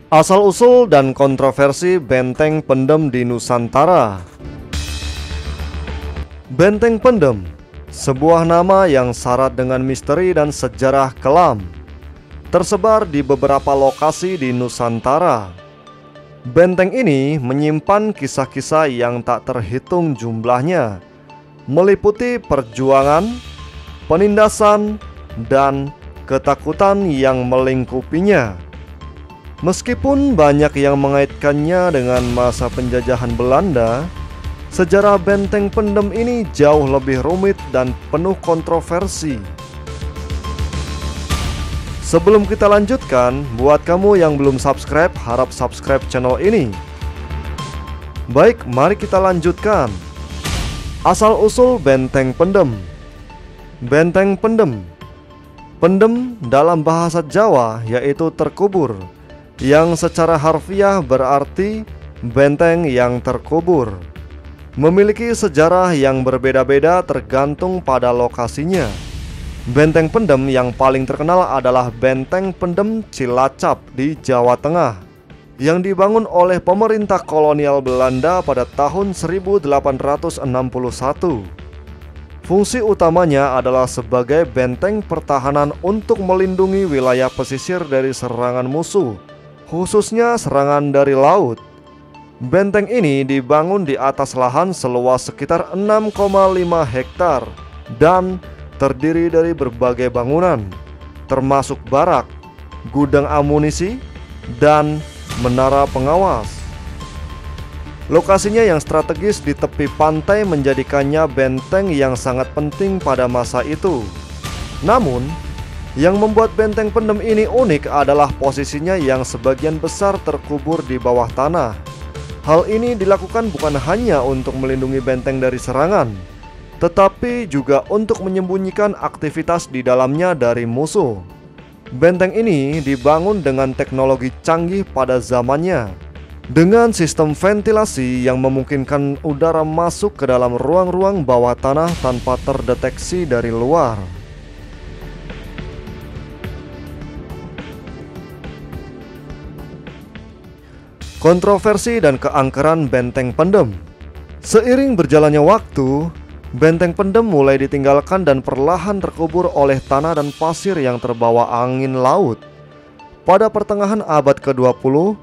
Asal-usul dan kontroversi Benteng Pendem di Nusantara. Benteng Pendem, sebuah nama yang syarat dengan misteri dan sejarah kelam, tersebar di beberapa lokasi di Nusantara. Benteng ini menyimpan kisah-kisah yang tak terhitung jumlahnya, meliputi perjuangan, penindasan, dan ketakutan yang melingkupinya. Meskipun banyak yang mengaitkannya dengan masa penjajahan Belanda, sejarah Benteng Pendem ini jauh lebih rumit dan penuh kontroversi. Sebelum kita lanjutkan, buat kamu yang belum subscribe, harap subscribe channel ini. Baik, mari kita lanjutkan. Asal-usul Benteng Pendem. Benteng Pendem. Pendem dalam bahasa Jawa yaitu terkubur, yang secara harfiah berarti benteng yang terkubur. Memiliki sejarah yang berbeda-beda tergantung pada lokasinya. Benteng Pendem yang paling terkenal adalah Benteng Pendem Cilacap di Jawa Tengah, yang dibangun oleh pemerintah kolonial Belanda pada tahun 1861. Fungsi utamanya adalah sebagai benteng pertahanan untuk melindungi wilayah pesisir dari serangan musuh, khususnya serangan dari laut. Benteng ini dibangun di atas lahan seluas sekitar 6,5 hektar dan terdiri dari berbagai bangunan, termasuk barak, gudang amunisi, dan menara pengawas. Lokasinya yang strategis di tepi pantai menjadikannya benteng yang sangat penting pada masa itu. Namun, yang membuat Benteng Pendem ini unik adalah posisinya yang sebagian besar terkubur di bawah tanah. Hal ini dilakukan bukan hanya untuk melindungi benteng dari serangan, tetapi juga untuk menyembunyikan aktivitas di dalamnya dari musuh. Benteng ini dibangun dengan teknologi canggih pada zamannya, dengan sistem ventilasi yang memungkinkan udara masuk ke dalam ruang-ruang bawah tanah tanpa terdeteksi dari luar. Kontroversi dan keangkeran Benteng Pendem. Seiring berjalannya waktu, Benteng Pendem mulai ditinggalkan dan perlahan terkubur oleh tanah dan pasir yang terbawa angin laut. Pada pertengahan abad ke-20,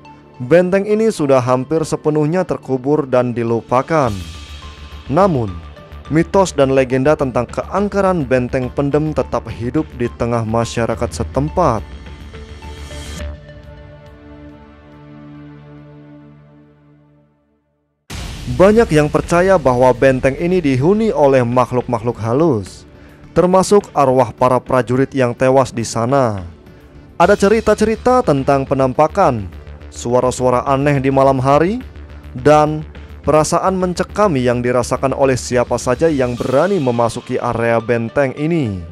benteng ini sudah hampir sepenuhnya terkubur dan dilupakan. Namun, mitos dan legenda tentang keangkeran Benteng Pendem tetap hidup di tengah masyarakat setempat. Banyak yang percaya bahwa benteng ini dihuni oleh makhluk-makhluk halus, termasuk arwah para prajurit yang tewas di sana. Ada cerita-cerita tentang penampakan, suara-suara aneh di malam hari, dan perasaan mencekam yang dirasakan oleh siapa saja yang berani memasuki area benteng ini.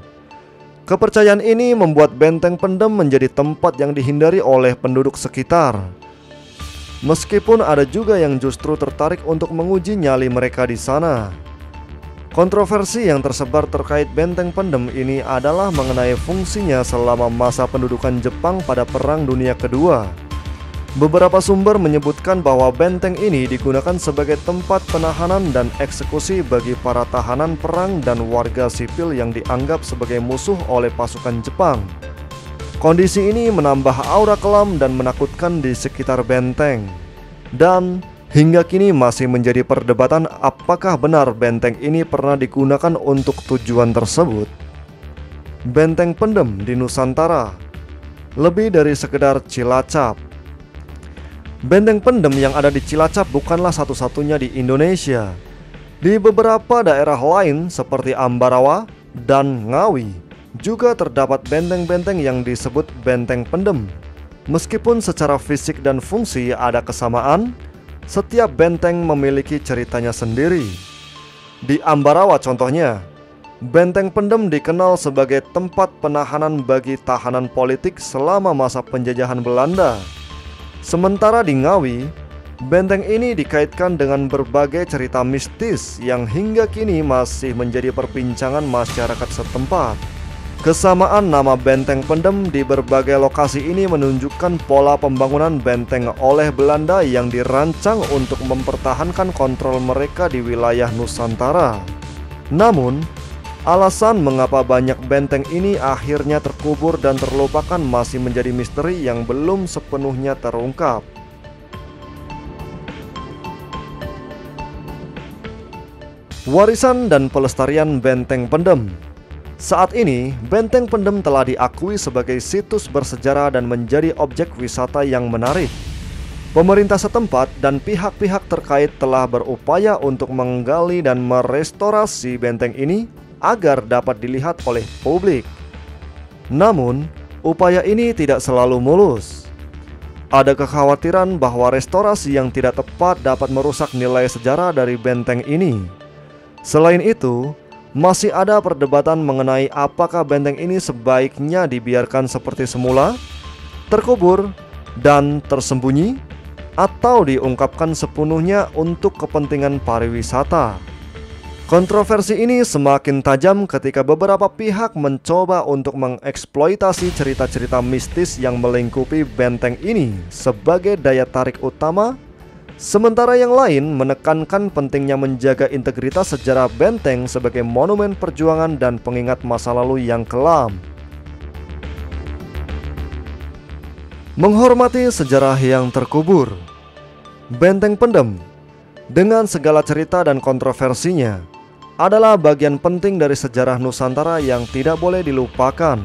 Kepercayaan ini membuat Benteng Pendem menjadi tempat yang dihindari oleh penduduk sekitar. Meskipun ada juga yang justru tertarik untuk menguji nyali mereka di sana. Kontroversi yang tersebar terkait Benteng Pendem ini adalah mengenai fungsinya selama masa pendudukan Jepang pada Perang Dunia Kedua. Beberapa sumber menyebutkan bahwa benteng ini digunakan sebagai tempat penahanan dan eksekusi bagi para tahanan perang dan warga sipil yang dianggap sebagai musuh oleh pasukan Jepang. Kondisi ini menambah aura kelam dan menakutkan di sekitar benteng. Dan hingga kini masih menjadi perdebatan apakah benar benteng ini pernah digunakan untuk tujuan tersebut. Benteng Pendem di Nusantara lebih dari sekedar Cilacap. Benteng Pendem yang ada di Cilacap bukanlah satu-satunya di Indonesia. Di beberapa daerah lain seperti Ambarawa dan Ngawi juga terdapat benteng-benteng yang disebut Benteng Pendem. Meskipun secara fisik dan fungsi ada kesamaan, setiap benteng memiliki ceritanya sendiri. Di Ambarawa contohnya, Benteng Pendem dikenal sebagai tempat penahanan bagi tahanan politik selama masa penjajahan Belanda. Sementara di Ngawi, benteng ini dikaitkan dengan berbagai cerita mistis yang hingga kini masih menjadi perbincangan masyarakat setempat. Kesamaan nama benteng pendem di berbagai lokasi ini menunjukkan pola pembangunan benteng oleh Belanda yang dirancang untuk mempertahankan kontrol mereka di wilayah Nusantara. Namun, alasan mengapa banyak benteng ini akhirnya terkubur dan terlupakan masih menjadi misteri yang belum sepenuhnya terungkap. Warisan dan pelestarian benteng pendem. Saat ini, benteng pendem telah diakui sebagai situs bersejarah dan menjadi objek wisata yang menarik. Pemerintah setempat dan pihak-pihak terkait telah berupaya untuk menggali dan merestorasi benteng ini agar dapat dilihat oleh publik. Namun, upaya ini tidak selalu mulus. Ada kekhawatiran bahwa restorasi yang tidak tepat dapat merusak nilai sejarah dari benteng ini. Selain itu, masih ada perdebatan mengenai apakah benteng ini sebaiknya dibiarkan seperti semula, terkubur, dan tersembunyi, atau diungkapkan sepenuhnya untuk kepentingan pariwisata. Kontroversi ini semakin tajam ketika beberapa pihak mencoba untuk mengeksploitasi cerita-cerita mistis yang melingkupi benteng ini sebagai daya tarik utama, sementara yang lain menekankan pentingnya menjaga integritas sejarah benteng sebagai monumen perjuangan dan pengingat masa lalu yang kelam. Menghormati sejarah yang terkubur. Benteng pendem, dengan segala cerita dan kontroversinya, adalah bagian penting dari sejarah Nusantara yang tidak boleh dilupakan.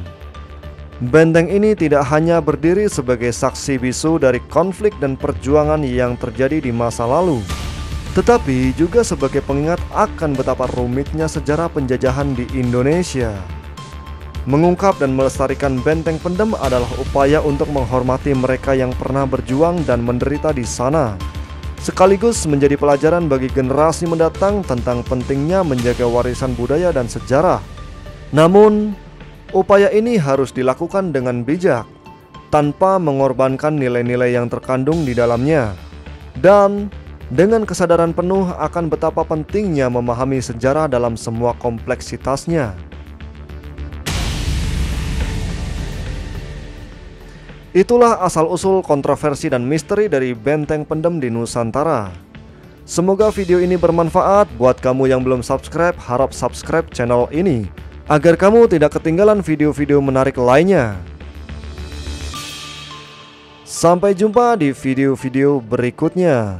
Benteng ini tidak hanya berdiri sebagai saksi bisu dari konflik dan perjuangan yang terjadi di masa lalu, tetapi juga sebagai pengingat akan betapa rumitnya sejarah penjajahan di Indonesia. Mengungkap dan melestarikan benteng pendem adalah upaya untuk menghormati mereka yang pernah berjuang dan menderita di sana, sekaligus menjadi pelajaran bagi generasi mendatang tentang pentingnya menjaga warisan budaya dan sejarah. Namun, upaya ini harus dilakukan dengan bijak, tanpa mengorbankan nilai-nilai yang terkandung di dalamnya, dan dengan kesadaran penuh akan betapa pentingnya memahami sejarah dalam semua kompleksitasnya. Itulah asal-usul kontroversi dan misteri dari benteng pendem di Nusantara. Semoga video ini bermanfaat. Buat kamu yang belum subscribe, harap subscribe channel ini agar kamu tidak ketinggalan video-video menarik lainnya. Sampai jumpa di video-video berikutnya.